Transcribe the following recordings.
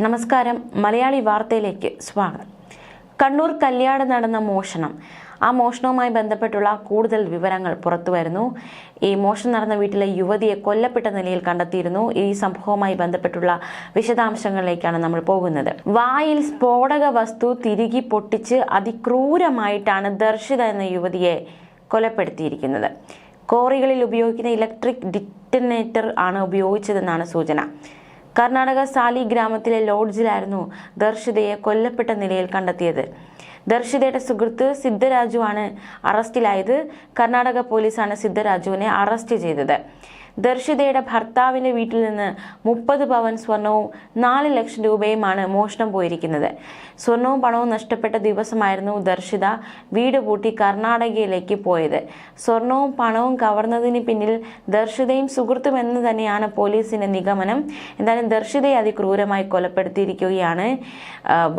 നമസ്കാരം. മലയാളി വാർത്തയിലേക്ക് സ്വാഗതം. കണ്ണൂർ കല്യാട് നടന്ന മോഷണം, ആ മോഷണവുമായി ബന്ധപ്പെട്ടുള്ള കൂടുതൽ വിവരങ്ങൾ പുറത്തുവരുന്നു. ഈ മോഷണം നടന്ന വീട്ടിലെ യുവതിയെ കൊല്ലപ്പെട്ട നിലയിൽ കണ്ടെത്തിയിരുന്നു. ഈ സംഭവവുമായി ബന്ധപ്പെട്ടുള്ള വിശദാംശങ്ങളിലേക്കാണ് നമ്മൾ പോകുന്നത്. വായിൽ സ്ഫോടക വസ്തു തിരികെ പൊട്ടിച്ച് അതിക്രൂരമായിട്ടാണ് ദർശിത എന്ന യുവതിയെ കൊലപ്പെടുത്തിയിരിക്കുന്നത്. കോറികളിൽ ഉപയോഗിക്കുന്ന ഇലക്ട്രിക് ഡിറ്റനേറ്റർ ആണ് ഉപയോഗിച്ചതെന്നാണ് സൂചന. കർണാടക സാലി ഗ്രാമത്തിലെ ലോഡ്ജിലായിരുന്നു ദർശിതയെ കൊല്ലപ്പെട്ട നിലയിൽ കണ്ടെത്തിയത്. ദർശിതയുടെ സുഹൃത്ത് സിദ്ധരാജുവാണ് അറസ്റ്റിലായത്. കർണാടക പോലീസാണ് സിദ്ധരാജുവിനെ അറസ്റ്റ് ചെയ്തത്. ദർശിതയുടെ ഭർത്താവിന്റെ വീട്ടിൽ നിന്ന് 30 പവൻ സ്വർണവും 4 ലക്ഷം രൂപയുമാണ് മോഷണം പോയിരിക്കുന്നത്. സ്വർണവും പണവും നഷ്ടപ്പെട്ട ദിവസമായിരുന്നു ദർശിത വീട് പൂട്ടി കർണാടകയിലേക്ക് പോയത്. സ്വർണവും പണവും കവർന്നതിന് പിന്നിൽ ദർശിതയും സുഹൃത്തും എന്ന് തന്നെയാണ് പോലീസിന്റെ നിഗമനം. എന്തായാലും ദർശിതയെ അതിക്രൂരമായി കൊലപ്പെടുത്തിയിരിക്കുകയാണ്.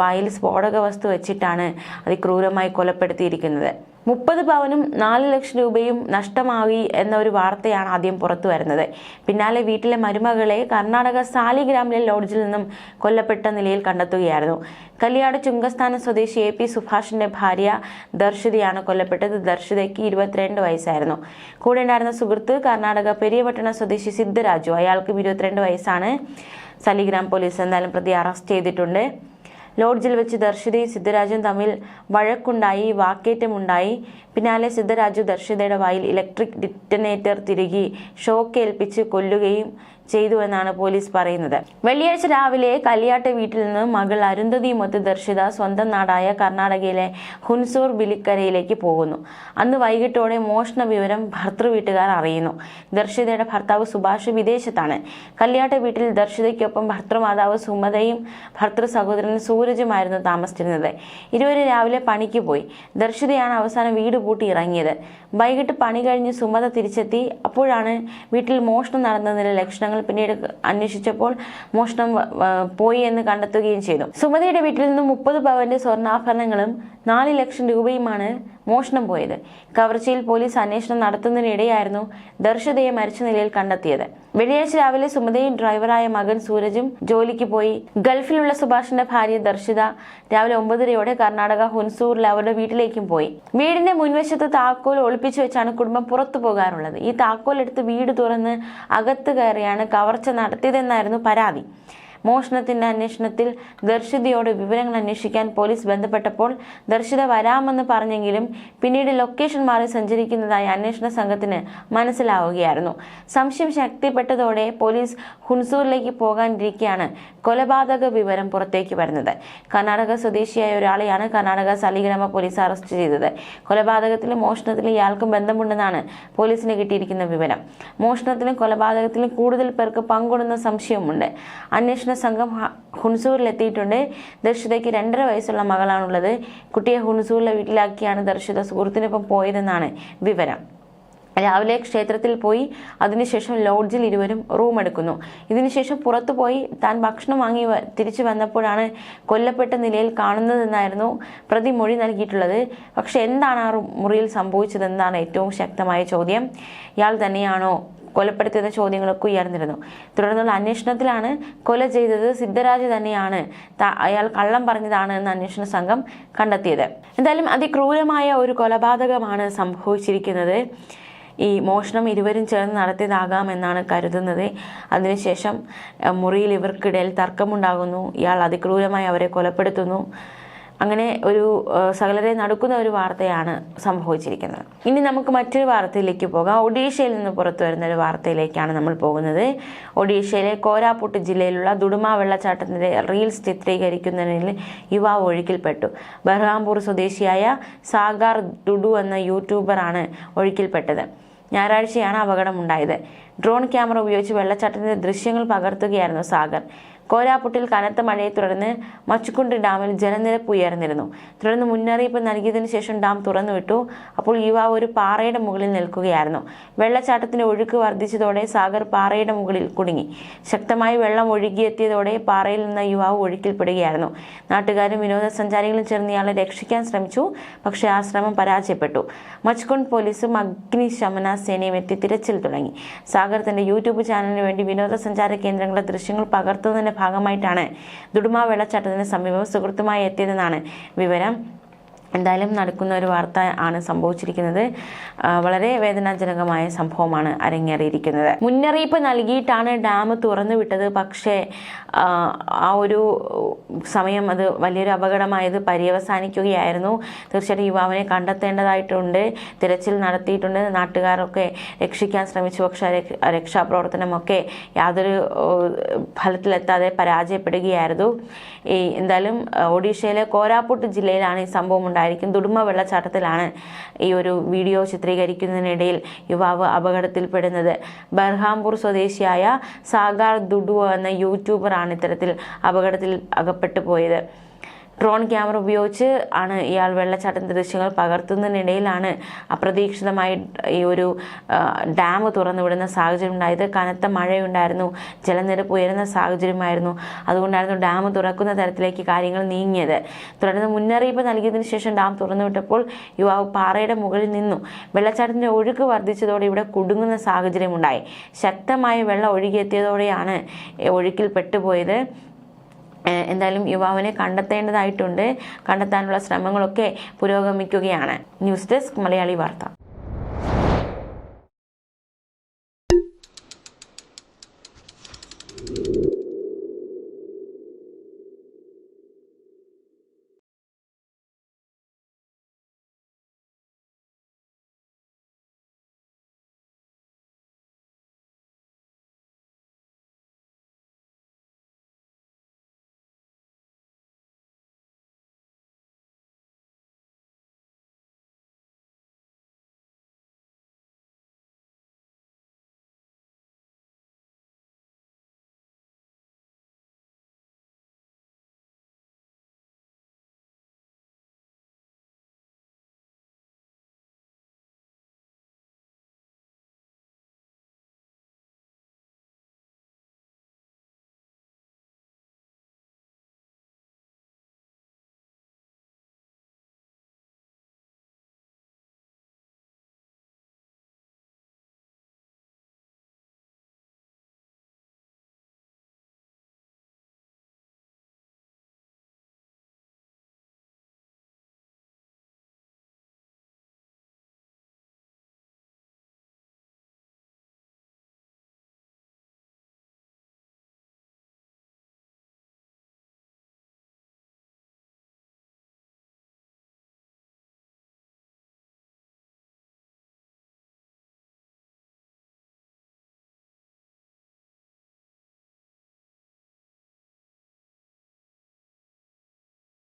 വായിൽ സ്ഫോടക വസ്തു വെച്ചിട്ടാണ് അതിക്രൂരമായി കൊലപ്പെടുത്തിയിരിക്കുന്നത്. 30 പവനും 4 ലക്ഷം രൂപയും നഷ്ടമായി എന്ന ഒരു വാർത്തയാണ് ആദ്യം പുറത്തു വരുന്നത്. പിന്നാലെ വീട്ടിലെ മരുമകളെ കർണാടക സാലിഗ്രാമിലെ ലോഡ്ജിൽ നിന്നും കൊല്ലപ്പെട്ട നിലയിൽ കണ്ടെത്തുകയായിരുന്നു. കല്യാട് ചുങ്കസ്ഥാനം സ്വദേശി AP സുഭാഷിന്റെ ഭാര്യ ദർശിതയാണ് കൊല്ലപ്പെട്ടത്. ദർശിതയ്ക്ക് 22 വയസ്സായിരുന്നു. കൂടെ ഉണ്ടായിരുന്ന സുഹൃത്ത് കർണാടക പെരിയപട്ടണം സ്വദേശി സിദ്ധരാജു, അയാൾക്കും 22 വയസ്സാണ്. സാലിഗ്രാം പോലീസ് എന്തായാലും പ്രതി അറസ്റ്റ് ചെയ്തിട്ടുണ്ട്. ലോഡ്ജിൽ വെച്ച് ദർശിതയും സിദ്ധരാജും തമ്മിൽ വഴക്കുണ്ടായി, വാക്കേറ്റമുണ്ടായി. പിന്നാലെ സിദ്ധരാജു ദർശിതയുടെ വായിൽ ഇലക്ട്രിക് ഡിറ്റനേറ്റർ തിരുകി ഷോക്കേൽപ്പിച്ച് കൊല്ലുകയും ചെയ്തു എന്നാണ് പോലീസ് പറയുന്നത്. വെള്ളിയാഴ്ച രാവിലെ കല്യാട്ടെ വീട്ടിൽ നിന്ന് മകൾ അരുന്ധതിയുമൊത്ത് ദർശിത സ്വന്തം നാടായ കർണാടകയിലെ ഹുൻസൂർ ബിലിക്കരയിലേക്ക് പോകുന്നു. അന്ന് വൈകിട്ടോടെ മോഷണ വിവരം ഭർത്തൃ വീട്ടുകാർ അറിയുന്നു. ദർശിതയുടെ ഭർത്താവ് സുഭാഷ് വിദേശത്താണ്. കല്യാട്ടെ വീട്ടിൽ ദർശിതയ്ക്കൊപ്പം ഭർത്തൃമാതാവ് സുമതയും ഭർത്തൃ സഹോദരൻ സൂരജുമായിരുന്നു താമസിച്ചിരുന്നത്. ഇരുവരും രാവിലെ പണിക്ക് പോയി. ദർശിതയാണ് അവസാനം വീട് പൂട്ടി ഇറങ്ങിയത്. വൈകിട്ട് പണി കഴിഞ്ഞ് സുമത തിരിച്ചെത്തി. അപ്പോഴാണ് വീട്ടിൽ മോഷണം നടന്നതിന്റെ ലക്ഷണങ്ങൾ പിന്നീട് അന്വേഷിച്ചപ്പോൾ മോഷണം പോയി എന്ന് കണ്ടെത്തുകയും ചെയ്തു. സുമതയുടെ വീട്ടിൽ നിന്ന് 30 പവന്റെ സ്വർണ്ണാഭരണങ്ങളും 4 ലക്ഷം രൂപയുമാണ് മോഷണം പോയത്. കവർച്ചയിൽ പോലീസ് അന്വേഷണം നടത്തുന്നതിനിടെയായിരുന്നു ദർശിതയെ മരിച്ച നിലയിൽ കണ്ടെത്തിയത്. വെള്ളിയാഴ്ച രാവിലെ സുമതയും ഡ്രൈവറായ മകൻ സൂരജും ജോലിക്ക് പോയി. ഗൾഫിലുള്ള സുഭാഷിന്റെ ഭാര്യ ദർശിത രാവിലെ 9:30 കർണാടക ഹുൻസൂറിൽ അവരുടെ വീട്ടിലേക്കും പോയി. വീടിന്റെ മുൻവശത്ത് താക്കോൽ ഒളിപ്പിച്ചു വെച്ചാണ് കുടുംബം പുറത്തു പോകാറുള്ളത്. ഈ താക്കോൽ എടുത്ത് വീട് തുറന്ന് അകത്ത് കയറിയാണ് കവർച്ച നടത്തിയതെന്നായിരുന്നു പരാതി. മോഷണത്തിന്റെ അന്വേഷണത്തിൽ ദർശിതയോട് വിവരങ്ങൾ അന്വേഷിക്കാൻ പോലീസ് ബന്ധപ്പെട്ടപ്പോൾ ദർശിത വരാമെന്ന് പറഞ്ഞെങ്കിലും പിന്നീട് ലൊക്കേഷൻ മാറി സഞ്ചരിക്കുന്നതായി അന്വേഷണ സംഘത്തിന് മനസ്സിലാവുകയായിരുന്നു. സംശയം ശക്തിപ്പെട്ടതോടെ പോലീസ് ഹുൻസൂറിലേക്ക് പോകാനിരിക്കെയാണ് കൊലപാതക വിവരം പുറത്തേക്ക് വരുന്നത്. കർണാടക സ്വദേശിയായ ഒരാളെയാണ് കർണാടക സാലിഗ്രാമ പോലീസ് അറസ്റ്റ് ചെയ്തത്. കൊലപാതകത്തിലും മോഷണത്തിലും ഇയാൾക്കും ബന്ധമുണ്ടെന്നാണ് പോലീസിന് കിട്ടിയിരിക്കുന്ന വിവരം. മോഷണത്തിലും കൊലപാതകത്തിലും കൂടുതൽ പേർക്ക് പങ്കുണ്ടെന്ന സംശയവുമുണ്ട്. അന്വേഷണ സംഘം ഹുൻസൂറിലെത്തിയിട്ടുണ്ട്. ദർശിതയ്ക്ക് 2.5 വയസ്സുള്ള മകളാണുള്ളത്. കുട്ടിയെ ഹുൻസൂറിലെ വീട്ടിലാക്കിയാണ് ദർശിത സുഹൃത്തിനൊപ്പം പോയതെന്നാണ് വിവരം. രാവിലെ ക്ഷേത്രത്തിൽ പോയി, അതിനുശേഷം ലോഡ്ജിൽ ഇരുവരും റൂം എടുക്കുന്നു. ഇതിനുശേഷം പുറത്തു പോയി താൻ ഭക്ഷണം വാങ്ങി തിരിച്ചു വന്നപ്പോഴാണ് കൊല്ലപ്പെട്ട നിലയിൽ കാണുന്നതെന്നായിരുന്നു പ്രതി മൊഴി നൽകിയിട്ടുള്ളത്. പക്ഷെ എന്താണ് ആ മുറിയിൽ സംഭവിച്ചതെന്നാണ് ഏറ്റവും ശക്തമായ ചോദ്യം. ഇയാൾ തന്നെയാണോ കൊലപ്പെടുത്തിയ ചോദ്യങ്ങളൊക്കെ ഉയർന്നിരുന്നു. തുടർന്നുള്ള അന്വേഷണത്തിലാണ് കൊല ചെയ്തത് സിദ്ധരാജ് തന്നെയാണ്, അയാൾ കള്ളം പറഞ്ഞതാണ് എന്ന് അന്വേഷണ സംഘം കണ്ടെത്തിയത്. എന്തായാലും അതിക്രൂരമായ ഒരു കൊലപാതകമാണ് സംഭവിച്ചിരിക്കുന്നത്. ഈ മോഷണം ഇരുവരും ചേർന്ന് നടത്തിയതാകാമെന്നാണ് കരുതുന്നത്. അതിനുശേഷം മുറിയിൽ ഇവർക്കിടയിൽ തർക്കമുണ്ടാകുന്നു. ഇയാൾ അതിക്രൂരമായി അവരെ കൊലപ്പെടുത്തുന്നു. അങ്ങനെ ഒരു സകലരെ നടുക്കുന്ന ഒരു വാർത്തയാണ് സംഭവിച്ചിരിക്കുന്നത്. ഇനി നമുക്ക് മറ്റൊരു വാർത്തയിലേക്ക് പോകാം. ഒഡീഷയിൽ നിന്ന് പുറത്തു വരുന്ന ഒരു വാർത്തയിലേക്കാണ് നമ്മൾ പോകുന്നത്. ഒഡീഷയിലെ കോരാപുട്ട് ജില്ലയിലുള്ള ദുഡുമ വെള്ളച്ചാട്ടത്തിന്റെ റീൽസ് ചിത്രീകരിക്കുന്നതിൽ യുവാവ് ഒഴുക്കിൽപ്പെട്ടു. ബർഹാംപൂർ സ്വദേശിയായ സാഗർ ഡുഡു എന്ന യൂട്യൂബറാണ് ഒഴുക്കിൽപ്പെട്ടത്. ഞായറാഴ്ചയാണ് അപകടമുണ്ടായത്. ഡ്രോൺ ക്യാമറ ഉപയോഗിച്ച് വെള്ളച്ചാട്ടത്തിന്റെ ദൃശ്യങ്ങൾ പകർത്തുകയായിരുന്നു സാഗർ. കോരാപുട്ടിൽ കനത്ത മഴയെ തുടർന്ന് മച്ചുകുണ്ട് ഡാമിൽ ജലനിരപ്പ് ഉയർന്നിരുന്നു. തുടർന്ന് മുന്നറിയിപ്പ് നൽകിയതിനു ശേഷം ഡാം തുറന്നുവിട്ടു. അപ്പോൾ യുവാവ് ഒരു പാറയുടെ മുകളിൽ നിൽക്കുകയായിരുന്നു. വെള്ളച്ചാട്ടത്തിന്റെ ഒഴുക്ക് വർദ്ധിച്ചതോടെ സാഗർ പാറയുടെ മുകളിൽ കുടുങ്ങി. ശക്തമായി വെള്ളം ഒഴുകിയെത്തിയതോടെ പാറയിൽ നിന്ന് യുവാവ് ഒഴുക്കിൽപ്പെടുകയായിരുന്നു. നാട്ടുകാരും വിനോദസഞ്ചാരികളും ചേർന്ന് ഇയാളെ രക്ഷിക്കാൻ ശ്രമിച്ചു. പക്ഷേ ആ ശ്രമം പരാജയപ്പെട്ടു. മച്ചുകുണ്ട് പോലീസും അഗ്നിശമന സേനയും എത്തി തിരച്ചിൽ തുടങ്ങി. സാഗർ തന്റെ യൂട്യൂബ് ചാനലിന് വേണ്ടി വിനോദസഞ്ചാര കേന്ദ്രങ്ങളുടെ ദൃശ്യങ്ങൾ പകർത്തുന്നതിന്റെ ശ്രമത്തിന്റെ ഭാഗമായിട്ടാണ് ദുഡുമ വെള്ളച്ചാട്ടത്തിന് സമീപം സുഹൃത്തുമായി എത്തിയതെന്നാണ് വിവരം. എന്തായാലും നടക്കുന്ന ഒരു വാർത്ത ആണ് സംഭവിച്ചിരിക്കുന്നത്. വളരെ വേദനാജനകമായ സംഭവമാണ് അരങ്ങേറിയിരിക്കുന്നത്. മുന്നറിയിപ്പ് നൽകിയിട്ടാണ് ഡാം തുറന്നു വിട്ടത്. പക്ഷേ ആ ഒരു സമയം അത് വലിയൊരു അപകടമായത് പര്യവസാനിക്കുകയായിരുന്നു. തീർച്ചയായിട്ടും യുവാവിനെ കണ്ടെത്തേണ്ടതായിട്ടുണ്ട്. തിരച്ചിൽ നടത്തിയിട്ടുണ്ട്. നാട്ടുകാരൊക്കെ രക്ഷിക്കാൻ ശ്രമിച്ചു. പക്ഷേ രക്ഷാപ്രവർത്തനമൊക്കെ യാതൊരു ഫലത്തിലെത്താതെ പരാജയപ്പെടുകയായിരുന്നു. എന്തായാലും ഒഡീഷയിലെ കോരാപുട്ട് ജില്ലയിലാണ് ഈ സംഭവം ഉണ്ടായിരിക്കും. ദുഡുമ വെള്ളച്ചാട്ടത്തിലാണ് ഈ ഒരു വീഡിയോ ചിത്രീകരിക്കുന്നതിനിടയിൽ യുവാവ് അപകടത്തിൽപ്പെടുന്നത്. ബർഹാംപൂർ സ്വദേശിയായ സാഗർ ദുഡു എന്ന യൂട്യൂബറാണ് ഇത്തരത്തിൽ അപകടത്തിൽ അകപ്പെട്ടു പോയത്. ഡ്രോൺ ക്യാമറ ഉപയോഗിച്ച് ആണ് ഇയാൾ വെള്ളച്ചാട്ടത്തിന്റെ ദൃശ്യങ്ങൾ പകർത്തുന്നതിനിടയിലാണ് അപ്രതീക്ഷിതമായി ഈ ഒരു ഡാം തുറന്നുവിടുന്ന സാഹചര്യം ഉണ്ടായത്. കനത്ത മഴയുണ്ടായിരുന്നു, ജലനിരപ്പ് ഉയരുന്ന സാഹചര്യമായിരുന്നു. അതുകൊണ്ടായിരുന്നു ഡാം തുറക്കുന്ന തരത്തിലേക്ക് കാര്യങ്ങൾ നീങ്ങിയത്. തുടർന്ന് മുന്നറിയിപ്പ് നൽകിയതിനു ശേഷം ഡാം തുറന്നുവിട്ടപ്പോൾ യുവാവ് പാറയുടെ മുകളിൽ നിന്നു. വെള്ളച്ചാട്ടത്തിന്റെ ഒഴുക്ക് വർദ്ധിച്ചതോടെ ഇവിടെ കുടുങ്ങുന്ന സാഹചര്യമുണ്ടായി. ശക്തമായ വെള്ളം ഒഴുകിയെത്തിയതോടെയാണ് ഒഴുക്കിൽ പെട്ടുപോയത്. എന്തായാലും യുവാവിനെ കണ്ടെത്തേണ്ടതായിട്ടുണ്ട്. കണ്ടെത്താനുള്ള ശ്രമങ്ങളൊക്കെ പുരോഗമിക്കുകയാണ്. ന്യൂസ് ഡെസ്ക് മലയാളി വാർത്ത.